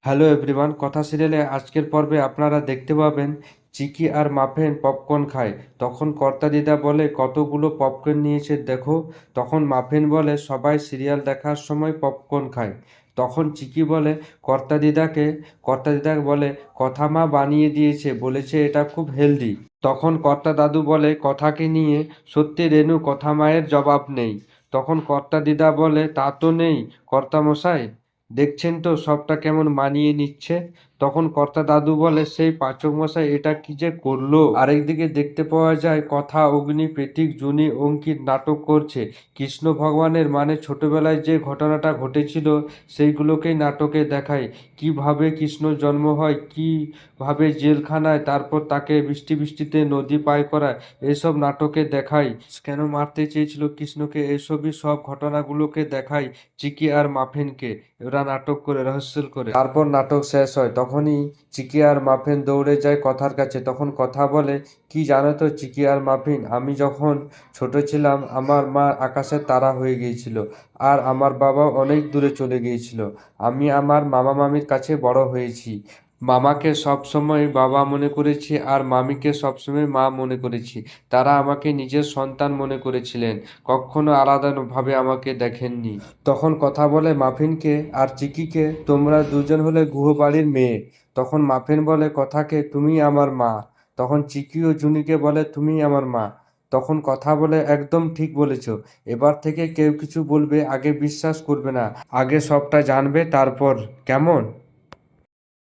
Hello everyone, কথা সিরিয়ালে আজকের পর্বে আপনারা দেখতে পাবেন চিকি আর মাফিন পপকর্ন খায়। তখন কর্তা দিদা বলে, কতগুলো পপকর্ন নিয়েছে দেখো। তখন মাফিন বলে, সবাই সিরিয়াল দেখার সময় পপকর্ন খায়। তখন চিকি বলে কর্তা দিদাকে বলে, কথা মা বানিয়ে দিয়েছে, বলেছে এটা খুব হেলদি। তখন কর্তা দাদু বলে, কথাকে নিয়ে সত্যি রেনু, কথা মায়ের জবাব নেই। তখন কর্তা দিদা বলে, তা তো নেই কর্তা মশাই, দেখছেন তো সবটা কেমন মানিয়ে নিচ্ছে। তখন কর্তা দাদু বলে, সেই পাচক মশাই এটা কি যে করলো। আরেকদিকে দেখতে পাওয়া যায় কথা, অগ্নি, প্রতীক, জুনি, অঙ্কিত নাটক করছে। কৃষ্ণ ভগবানের মানে ছোটবেলায় যে ঘটনাটা ঘটেছিল সেইগুলোকেই নাটকে দেখায়। কিভাবে কৃষ্ণ জন্ম হয়, কিভাবে জেলখানায়, তারপর তাকে বৃষ্টিতে নদী পার করায়, এসব নাটকে দেখায়। কেন মারতে চেয়েছিল কৃষ্ণকে, এসবই সব ঘটনাগুলোকে দেখায় চিকি আর মাফিনকে। ওরা নাটক করে, রহস্য করে। তারপর নাটক শেষ হয়, তখনই চিকি আর মাফিন দৌড়ে যায় কথার কাছে। তখন কথা বলে, কি জানো তো চিকি আর মাফিন, আমি যখন ছোট ছিলাম আমার মা আকাশের তারা হয়ে গিয়েছিল, আর আমার বাবা অনেক দূরে চলে গিয়েছিল। আমি আমার মামা মামির কাছে বড় হয়েছি। মামাকে সবসময় বাবা মনে করেছি আর মামিকে সবসময় মা মনে করেছি। তারা আমাকে নিজের সন্তান মনে করেছিলেন, কখনো আলাদা ভাবে আমাকে দেখেননি। তখন কথা বলে মাফিনকে আর চিকিকে, তোমরা দুজন হলে গুহবাড়ির মেয়ে। তখন মাফিন বলে কথাকে, তুমি আমার মা। তখন চিকি ও জুনিকে বলে, তুমি আমার মা। তখন কথা বলে, একদম ঠিক বলেছ, এবার থেকে কেউ কিছু বলবে আগে বিশ্বাস করবে না, আগে সবটা জানবে তারপর, কেমন।